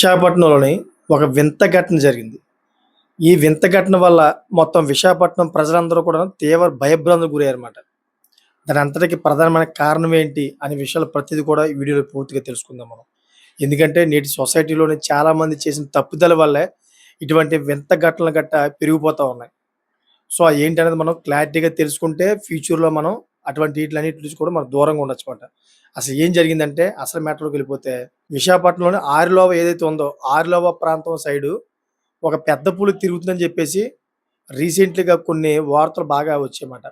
విశాఖపట్నంలోని ఒక వింత ఘటన జరిగింది. ఈ వింత ఘటన వల్ల మొత్తం విశాఖపట్నం ప్రజలందరూ కూడా తీవ్ర భయభ్రాంతులకు గురయ్యారన్నమాట. దానంతటికి ప్రధానమైన కారణం ఏంటి అనే విషయాలు ప్రతిది కూడా ఈ వీడియోలో పూర్తిగా తెలుసుకుందాం మనం. ఎందుకంటే నేటి సొసైటీలోని చాలామంది చేసిన తప్పుదల వల్లే ఇటువంటి వింత ఘటనలు పెరిగిపోతా ఉన్నాయి. సో, అయేంటనేది మనం క్లారిటీగా తెలుసుకుంటే ఫ్యూచర్‌లో మనం అటువంటి ఈట్లన్నిటి నుంచి కూడా మనం దూరంగా ఉండొచ్చమాట. అసలు ఏం జరిగిందంటే అసలు మ్యాటర్‌లోకెళ్ళిపోతే విశాఖపట్నంలోని ఆరిలోవ ఏదైతే ఉందో, ఆరిలోవ ప్రాంతం సైడు ఒక పెద్ద పులి తిరుగుతుందని జెప్పేసి రీసెంట్‌లీగా కొన్ని వార్తలు బాగా వచ్చాయన్నమాట.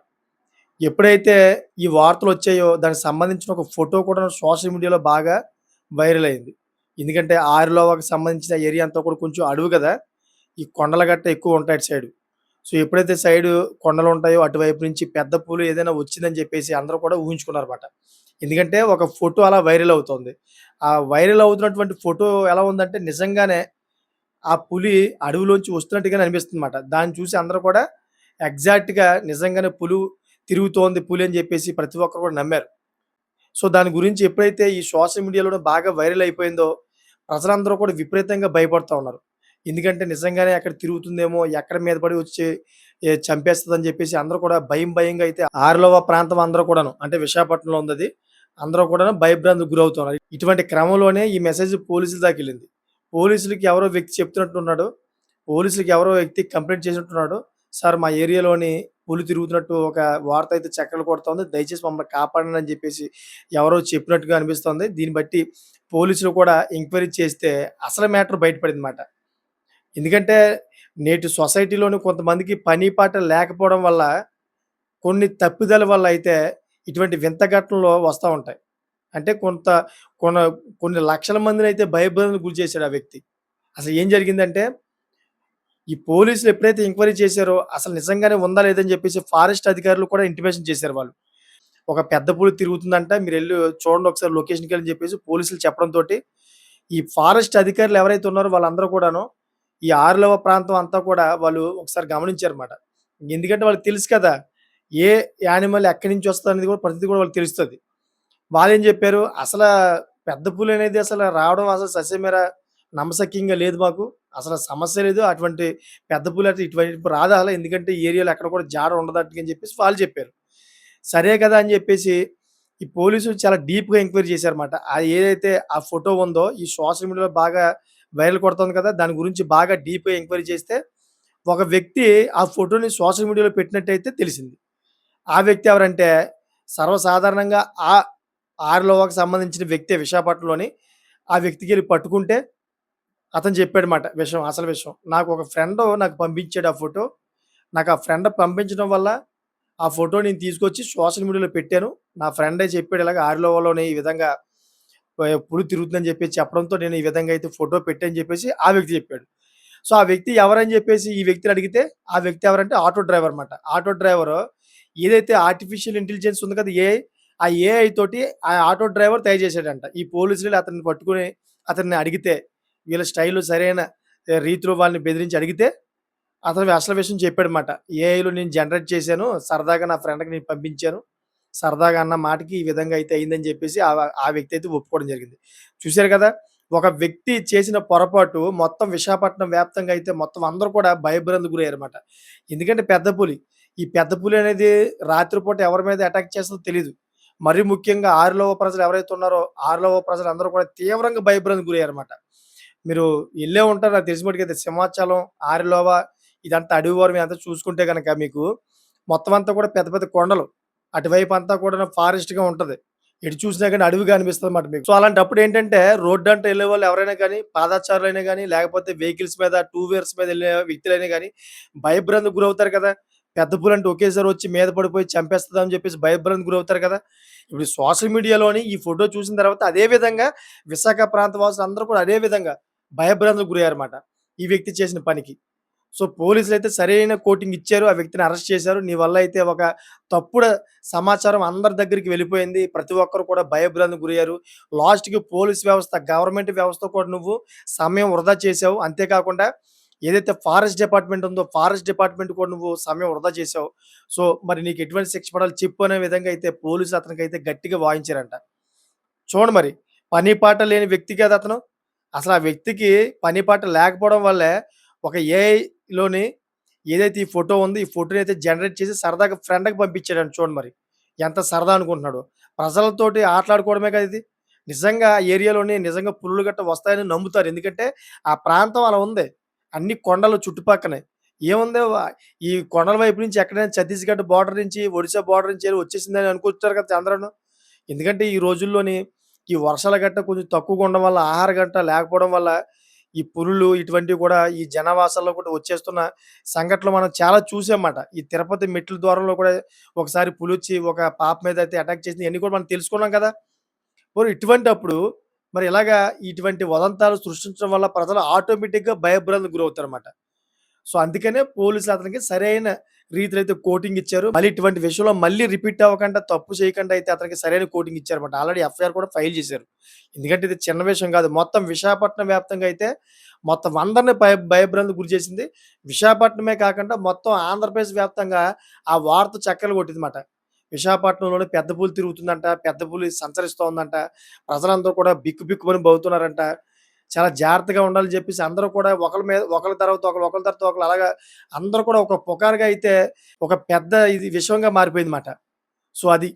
ఎప్పుడైతే ఈ వార్తలొచ్చాయో దానికి సంబంధించిన ఒక ఫోటో కూడా సోషల్ మీడియాలో బాగా వైరల్ అయింది. ఎందుకంటే ఆరిలోవకి సంబంధించిన ఏరియా అంతా కూడా కొంచెం అడవి గదా! ఈ కొండల గట్ట ఎక్కువుంటాయి అటు సైడు. సో, ఎప్పుడైతే సైడు కొండలుంటాయో అటువైపు నుంచి పెద్ద పులి ఏదైనా వచ్చిందని చెప్పేసి అందరూ కూడా ఊహించుకున్నారన్నమాట. ఎందుకంటే ఒక ఫోటో అలా వైరల్ అవుతోంది. ఆ వైరల్ అవుతున్నటువంటి ఫోటో ఎలా ఉందంటే నిజంగానే ఆ పులి అడవిలోంచి వస్తున్నట్టుగానే అనిపిస్తుందన్నమాట. దాన్ని చూసి అందరూ కూడా ఎగ్జాక్ట్‌గా నిజంగానే తిరుగుతోంది పులి అని చెప్పేసి ప్రతి ఒక్కరు కూడా నమ్మారు. సో, దాని గురించి ఎప్పుడైతే ఈ సోషల్ మీడియాలోనే బాగా వైరల్ అయిపోయిందో, ప్రజలందరూ కూడా విపరీతంగా భయపడతా ఉన్నారు. ఎందుకంటే నిజంగానే అక్కడ తిరుగుతుందేమో, ఎక్కడ మీద పడి వచ్చి చంపేస్తదని చెప్పేసి అందరూ కూడా భయంగా అయితే ఆరిలోవ ప్రాంతం అందరూ కూడాను అంటే విశాఖపట్నంలో ఉందది. అందరూ కూడాను భయభ్రాంతికి గురవుతున్నారు. ఇటువంటి క్రమంలోనే ఈ మెసేజ్ పోలీసుల దాకెళ్ళింది. పోలీసులకి ఎవరో వ్యక్తి చెప్తున్నట్టున్నాడు. పోలీసులకి ఎవరో వ్యక్తి కంప్లెయింట్ చేసినట్టున్నాడు. సార్ మా ఏరియాలోని పులి తిరుగుతున్నట్టు ఒక వార్త అయితే చక్కర్లు కొడుతోంది. దయచేసి మమ్మల్ని కాపాడండి అని చెప్పేసి ఎవరో చెప్పినట్టుగా అనిపిస్తోంది. దీన్ని బట్టి పోలీసులు కూడా ఎంక్వైరీ చేస్తే అసలు మ్యాటర్ బయటపడిందన్నమాట. ఎందుకంటే నేటి సొసైటీలోని కొంతమందికి పని పాట లేకపోవడం వల్ల కొన్ని తప్పిదాల వల్ల అయితే ఇటువంటి వింత ఘటనలు వస్తా ఉంటాయి. అంటే కొన కొన్ని లక్షల మందినైతే భయభ్రాంతులకు గురి చేశాడు ఆ వ్యక్తి. అసలు ఏం జరిగిందంటే ఈ పోలీసులు ఎప్పుడైతే ఎంక్వైరీ చేశారో అసలు నిజంగానే ఉందా లేదని చెప్పేసి ఫారెస్ట్ అధికారులు కూడా ఇంటిమేషన్ చేశారు వాళ్ళు. ఒక పెద్ద పులి తిరుగుతుందంట మీరెళ్లి చూడండి ఒకసారి లొకేషన్‌కెళ్ళని చెప్పేసి పోలీసులు చెప్పడంతోటి ఈ ఫారెస్ట్ అధికారులు ఎవరైతే ఉన్నారో వాళ్ళందరూ కూడాను ఈ ఆరులవ ప్రాంతం అంతా కూడా వాళ్ళు ఒకసారి గమనించారన్నమాట. ఎందుకంటే వాళ్ళకి తెలుసు కదా! ఏ యానిమల్ ఎక్కడి నుంచి వస్తదనేది కూడా ప్రతిది కూడా వాళ్ళకి తెలుస్తది. వాళ్ళేం జెప్పారు, పెద్ద పులనేది అసల రావడం అసలు ససేమిరా నమ్మశక్యంగా లేదు మాకు. అసల సమస్య లేదు. అటువంటి పెద్ద పులయితే ఇటువైపు రాదాల. ఎందుకంటే ఈ ఏరియాలో ఎక్కడ కూడా జాడ ఉండదట్టుగా అని జెప్పేసి వాళ్ళు చెప్పారు. సరే కదా! అని జెప్పేసి ఈ పోలీసులు చాలా డీప్‌గా ఎంక్వైరీ చేశారన్నమాట. అది ఏదైతే ఆ ఫోటో ఉందో ఈ సోషల్ మీడియాలో బాగా వైరల్ కొడుతోంది కదా! దాని గురించి బాగా డీప్‌గా ఎంక్వైరీ చేస్తే ఒక వ్యక్తి ఆ ఫోటోని సోషల్ మీడియాలో పెట్టినట్టయితే తెలిసింది. ఆ వ్యక్తి ఎవరంటే సర్వసాధారణంగా ఆర్‌లోవాకి సంబంధించిన వ్యక్తే విశాఖపట్నంలోని. ఆ వ్యక్తికెళ్ళి పట్టుకుంటే అతను చెప్పాడమాట అసలు విషయం. నాకొక ఫ్రెండు నాకు పంపించాడు ఆ ఫోటో. నాకు ఆ ఫ్రెండ్ పంపించడం వల్ల ఆ ఫోటో నేను తీసుకొచ్చి సోషల్ మీడియాలో పెట్టాను. నా ఫ్రెండే చెప్పాడు ఇలాగ ఆరిలోవలోని ఈ విధంగా పులి తిరుగుతుందని చెప్పేసి చెప్పడంతో నేను ఈ విధంగా అయితే ఫోటో పెట్టానని చెప్పేసి ఆ వ్యక్తి చెప్పాడు. సో, ఆ వ్యక్తి ఎవరని చెప్పేసి ఈ వ్యక్తిని అడిగితే, ఆ వ్యక్తి ఎవరంటే ఆటో డ్రైవర్ మాట. ఆటో డ్రైవరు ఏదైతే ఆర్టిఫిషియల్ ఇంటెలిజెన్స్ ఉంది కదా! ఏఐ. ఆ ఏఐ తోటి ఆ ఆటో డ్రైవర్ తయారు చేసాడంట. ఈ పోలీసులు అతన్ని పట్టుకొని అతన్ని అడిగితే, వీళ్ళ స్టైలు సరైన రీతిలో వాళ్ళని బెదిరించి అడిగితే, అతను అసలు విషయం చెప్పాడమాట. ఏఐలో నేను జనరేట్ చేశాను. సరదాగా నా ఫ్రెండ్‌కి నేను పంపించాను. సరదాగా అన్న మాటకి ఈ విధంగా అయితే అయిందని చెప్పేసి ఆ వ్యక్తి అయితే ఒప్పుకోవడం జరిగింది. చూసారు కదా! ఒక వ్యక్తి చేసిన పొరపాటు మొత్తం విశాఖపట్నం వ్యాప్తంగా అయితే మొత్తం అందరూ కూడా భయభ్రాంతికి గురయ్యారన్నమాట. ఎందుకంటే పెద్ద పులి. ఈ పెద్ద పులి అనేది రాత్రిపూట ఎవరి మీద అటాక్ చేస్తదో తెలీదు. మరీ ముఖ్యంగా ఆరిలోవ ప్రజలు ఎవరైతే ఉన్నారో, ఆరిలోవ ప్రజలందరూ కూడా తీవ్రంగా భయభ్రాంతికి గురయ్యారన్నమాట. మీరు ఎళ్ళే ఉంటారు నాకు తెలిసిన మట్టుకైతే సింహాచలం, ఆరిలోవ ఇదంతా అడవి ఓరం ఇదంతా చూసుకుంటే గనక మీకు మొత్తం అంతా కూడా పెద్ద పెద్ద కొండలు. అటువైపు అంతా కూడా ఫారెస్ట్‌గా ఉంటది. ఎటు చూసినా గాని అడవిగా అనిపిస్తదన్నమాట మీకు. సో, అలాంటప్పుడు ఏంటంటే రోడ్డంట ఎళ్ళేవాళ్ళు ఎవరైనా గాని, పాదచారులైనా గాని, లేకపోతే వెహికల్స్ మీద, టూ వీలర్స్ మీద ఎళ్ళే వ్యక్తులైనా గాని భయభ్రాంతికి గురవుతారు కదా! పెద్ద పులంటే ఒకేసారి వచ్చి మీద పడిపోయి చంపేస్తదని చెప్పేసి భయభ్రాంతికి గురవుతారు కదా! ఇప్పుడు సోషల్ మీడియాలోని ఈ ఫోటో చూసిన తర్వాత అదే విధంగా విశాఖ ప్రాంత వాసులందరూ కూడా అదే విధంగా భయభ్రాంతికి గురయ్యారన్నమాట. ఈ వ్యక్తి చేసిన పనికి. సో, పోలీసులైతే సరైన కోటింగ్ ఇచ్చారు. ఆ వ్యక్తిని అరెస్ట్ చేశారు. నీ వల్ల అయితే ఒక తప్పుడు సమాచారం అందరి దగ్గరికి వెళ్ళిపోయింది. ప్రతి ఒక్కరు కూడా భయభ్రాంతికి గురయ్యారు. లాస్ట్‌కి పోలీస్ వ్యవస్థ, గవర్నమెంట్ వ్యవస్థ కూడా నువ్వు సమయం వృధా చేశావు. అంతే కాకుండా ఏదైతే ఫారెస్ట్ డిపార్ట్‌మెంట్ ఉందో, ఫారెస్ట్ డిపార్ట్‌మెంట్ కూడా నువ్వు సమయం వృధా చేశావు. సో, మరి నీకు ఎటువంటి శిక్ష పడాలి చెప్పు అనే విధంగా అయితే పోలీసులు అతనికైతే గట్టిగా వాయించారంట. చూడండి మరి. పని పాట లేని వ్యక్తి కదా అతను. అసలు ఆ వ్యక్తికి పని పాట లేకపోవడం వల్లే ఒక ఏఐలోని ఏదైతే ఈ ఫోటో ఉందో, ఈ ఫోటోనైతే జనరేట్ చేసి సరదాగా ఫ్రెండ్‌కి పంపించాడంట చూడండి మరి. ఎంత సరదా అనుకుంటున్నాడో. ప్రజలతోటి ఆటలాడుకోవడమే కదా ఇది. నిజంగా ఆ ఏరియాలోని నిజంగా పులులు గట్టా వస్తాయని నమ్ముతారు. ఎందుకంటే ఆ ప్రాంతం అలా ఉంది. అన్ని కొండలు చుట్టుపక్కనే. ఏముంది ఈ కొండల వైపు నుంచి ఎక్కడైనా ఛత్తీస్‌గఢ్ బోర్డర్ నుంచి, ఒడిశా బోర్డర్ నుంచి వచ్చేసిందని అనుకుంటారు కదా అందరూను. ఎందుకంటే ఈ రోజుల్లోని ఈ వర్షాల గట్టా కొంచెం తక్కువగా ఉండడం వల్ల, ఆహార గట్టా లేకపోవడం వల్ల, ఈ పులులు ఇటువంటివి కూడా ఈ జనావాసాల్లో కూడా వచ్చేస్తున్న సంఘటనలు మనం చాలా చూసామాట. ఈ తిరుపతి మెట్ల ద్వారంలో కూడా ఒకసారి పులొచ్చి ఒక పాప మీద అయితే అటాక్ చేసింది. ఇయన్నీ కూడా మనం తెలుసుకున్నాం కదా! పోనీ ఇటువంటప్పుడు మరి ఇలాగా ఇటువంటి వదంతాలు సృష్టించడం వల్ల ప్రజలు ఆటోమేటిక్‌గా భయభ్రాంతులకు గురవుతారన్నమాట. సో, అందుకనే పోలీసులు అతనికి సరైన రీతిలో అయితే కోటింగ్ ఇచ్చారు. మళ్ళీ ఇటువంటి విషయంలో మళ్ళీ రిపీట్ అవ్వకుండా, తప్పు చేయకుండా అయితే అతనికి సరైన కోటింగ్ ఇచ్చారన్నమాట. ఆల్రెడీ ఎఫ్ఐఆర్ కూడా ఫైల్ చేశారు. ఎందుకంటే ఇది చిన్న విషయం కాదు. మొత్తం విశాఖపట్నం వ్యాప్తంగా అయితే మొత్తం అందరిని భయభ్రాంతులకు గురి చేసింది. విశాఖపట్నమే కాకుండా మొత్తం ఆంధ్రప్రదేశ్ వ్యాప్తంగా ఆ వార్త చక్కర్లు కొట్టిందన్నమాట. విశాఖపట్నంలోనే పెద్ద పులి తిరుగుతుందంట. పెద్ద పులి సంచరిస్తోందంట. ప్రజలందరూ కూడా బిక్కుబిక్కుమని బోగుతున్నారంట. చాలా జాగ్రత్తగా ఉండాలని జెప్పేసి అందరూ కూడా ఒకళ్ళ మీద ఒకళ్ళ తర్వాత ఒకళ్ళు, ఒకళ్ళ తర్వాత ఒకళ్ళు అలాగా అందరూ కూడా ఒక పుకారుగా అయితే ఒక పెద్ద ఇది విషయంగా మారిపోయిందన్నమాట. సో, అది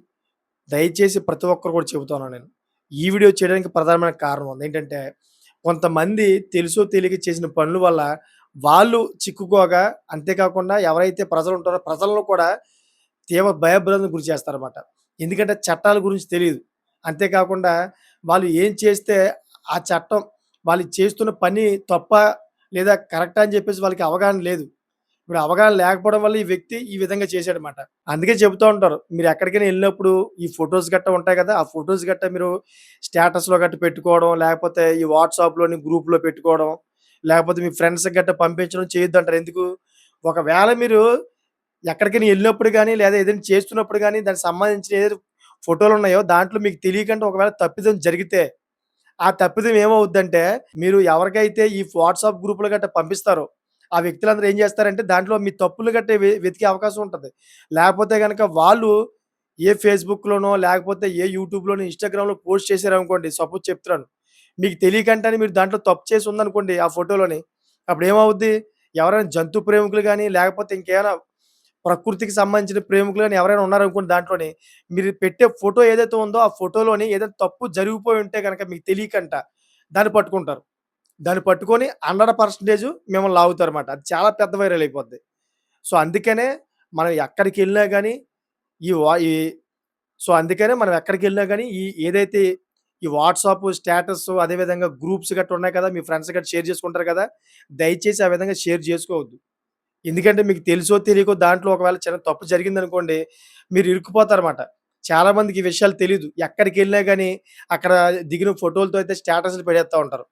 దయచేసి ప్రతి ఒక్కరు కూడా చెబుతున్నాను నేను. ఈ వీడియో చేయడానికి ప్రధానమైన కారణం ఉంది. ఏంటంటే కొంతమంది తెలుసో తెలియక చేసిన పనుల వల్ల వాళ్ళు చిక్కుకోగా అంతేకాకుండా ఎవరైతే ప్రజలుంటారో ప్రజలను కూడా తీవ్ర భయభ్రాంతులకు గురి చేస్తారన్నమాట. ఎందుకంటే చట్టాల గురించి తెలీదు. అంతేకాకుండా వాళ్ళు ఏం చేస్తే ఆ చట్టం వాళ్ళు చేస్తున్న పని తప్పా? లేదా కరెక్టా? అని చెప్పేసి వాళ్ళకి అవగాహన లేదు. ఇప్పుడు అవగాహన లేకపోవడం వల్ల ఈ వ్యక్తి ఈ విధంగా చేశాడన్నమాట. అందుకే చెబుతూ ఉంటారు. మీరెక్కడికైనా ఎళ్ళినప్పుడు ఈ ఫోటోస్ గట్టా ఉంటాయి కదా! ఆ ఫోటోస్ గట్టా మీరు స్టేటస్‌లో గట్టా పెట్టుకోవడం, లేకపోతే ఈ వాట్సాప్‌లోని గ్రూప్‌లో పెట్టుకోవడం, లేకపోతే మీ ఫ్రెండ్స్‌కి గట్టా పంపించడం చేయొద్దంటారు. ఎందుకు? ఒకవేళ మీరు ఎక్కడికైనా ఎళ్ళినప్పుడు గాని, లేదా ఏదైనా చేస్తున్నప్పుడు గాని, దానికి సంబంధించిన ఏదైతే ఫోటోలున్నాయో దాంట్లో మీకు తెలియకుండా ఒకవేళ తప్పిదం జరిగితే, ఆ తప్పిదం ఏమవుద్దంటే, మీరు ఎవరికైతే ఈ వాట్సాప్ గ్రూప్‌లో గట్టా పంపిస్తారో, ఆ వ్యక్తులందరూ ఏం చేస్తారంటే, దాంట్లో మీ తప్పులు గట్టా వెతికే అవకాశం ఉంటది. లేకపోతే గనక వాళ్ళు ఏ ఫేస్‌బుక్‌లోనో, లేకపోతే ఏ యూట్యూబ్‌లోనో, ఇన్‌స్టాగ్రామ్‌లో పోస్ట్ చేశారనుకోండి, సపోజ్ చెప్తున్నాను. మీకు తెలియకంటానే మీరు దాంట్లో తప్పు చేసి ఉందనుకోండి ఆ ఫోటోలోని, అప్పుడేమవుద్ది? ఎవరైనా జంతు ప్రేమికులు గాని, లేకపోతే ఇంకేమైనా ప్రకృతికి సంబంధించిన ప్రేమికులు గాని ఎవరైనా ఉన్నారనుకోండి దాంట్లోని, మీరు పెట్టే ఫోటో ఏదైతే ఉందో, ఆ ఫోటోలోని ఏదైనా తప్పు జరిగిపోయి ఉంటే గనక మీకు తెలియకంట దాన్ని పట్టుకుంటారు. దాన్ని పట్టుకొని 100% మిమ్మల్ని లాగుతారన్నమాట. అది చాలా పెద్ద వైరల్ అయిపోద్ది. సో, అందుకనే మనం ఎక్కడికెళ్ళినా గాని ఈ వా ఈ సో, అందుకనే మనం ఎక్కడికెళ్ళినా గాని ఏదైతే ఈ వాట్సాప్ స్టేటస్ అదే విధంగా గ్రూప్స్ గట్టా ఉన్నాయి కదా! మీ ఫ్రెండ్స్ గట్టా షేర్ చేసుకుంటారు కదా! దయచేసి ఆ విధంగా షేర్ చేసుకోవద్దు. ఎందుకంటే మీకు తెలుసో తెలియకో దాంట్లో ఒకవేళ చిన్న తప్పు జరిగిందనుకోండి, మీరు ఇరుక్కుపోతారన్నమాట. చాలా మందికి ఈ విషయాలు తెలీదు. ఎక్కడికెళ్ళినా గాని అక్కడ దిగిన ఫోటోలతో అయితే స్టేటస్‌లు పెడేస్తా ఉంటారు.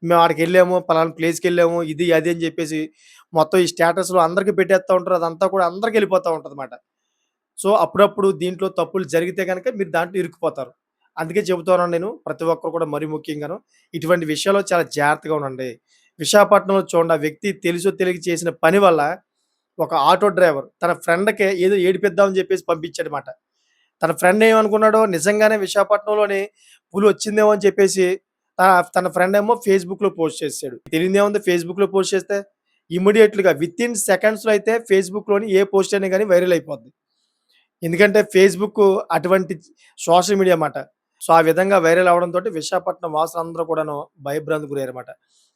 మేము ఆడికెళ్ళాము, పలానా ప్లేస్‌కెళ్ళాము, ఇది, అది అని జెప్పేసి మొత్తం ఈ స్టేటస్‌లు అందరికి పెట్టేస్తా ఉంటారు. అదంతా కూడా అందరికెళ్ళిపోతా ఉంటదన్నమాట. సో, అప్పుడప్పుడు దీంట్లో తప్పులు జరిగితే గనక మీరు దాంట్లో ఇరుక్కుపోతారు. అందుకే చెబుతున్నాను నేను ప్రతి ఒక్కరు కూడా మరీ ముఖ్యంగాను ఇటువంటి విషయాల్లో చాలా జాగ్రత్తగా ఉండండి. విశాఖపట్నంలో చూడండి ఆ వ్యక్తి తెలుసో తెలియక చేసిన పని వల్ల ఒక ఆటో డ్రైవర్ తన ఫ్రెండ్‌కే ఏదో ఏడిపిద్దామని జెప్పేసి పంపించాడమాట. తన ఫ్రెండ్ ఏమనుకున్నాడో నిజంగానే విశాఖపట్నంలోని పులి వచ్చిందేమో అని చెప్పేసి తన ఫ్రెండ్ ఏమో ఫేస్‌బుక్‌లో పోస్ట్ చేసాడు. తెలియనిదేముంది ఫేస్‌బుక్‌లో పోస్ట్ చేస్తే ఇమ్మీడియేట్‌లీగా వితిన్ సెకండ్స్‌లో అయితే ఫేస్‌బుక్‌లోని ఏ పోస్ట్ అయినా గాని వైరల్ అయిపోద్ది. ఎందుకంటే ఫేస్‌బుక్కు అటువంటి సోషల్ మీడియా మాట. సో, ఆ విధంగా వైరల్ అవ్వడంతోటి విశాఖపట్నం వాసులందరూ కూడాను భయభ్రాంతికి గురయ్యారన్నమాట.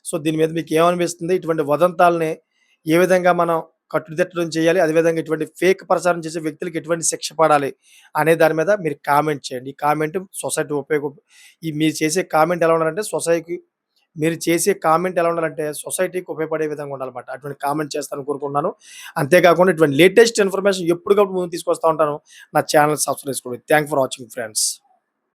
సో, దీని మీద మీకేమనిపిస్తుంది? ఇటువంటి వదంతాల్ని ఏ విధంగా మనం కట్టుదిట్టం చేయాలి? అదేవిధంగా ఇటువంటి ఫేక్ ప్రచారం చేసే వ్యక్తులకి ఎటువంటి శిక్ష పడాలి? అనే దాని మీద మీరు కామెంట్ చేయండి. ఈ కామెంట్ సొసైటీ ఈ మీరు చేసే కామెంట్ ఎలా ఉండాలంటే మీరు చేసే కామెంట్ ఎలా ఉండాలంటే సొసైటీకి ఉపయోగపడే విధంగా ఉండాలన్నమాట. అటువంటి కామెంట్ చేస్తారని కోరుకుంటున్నాను. అంతేకాకుండా ఇటువంటి లేటెస్ట్ ఇన్ఫర్మేషన్ ఎప్పటికప్పుడు ముందుకు తీసుకొస్తా ఉంటాను. నా ఛానెల్ సబ్స్క్రైబ్ చేసుకోండి. Thank for watching friends.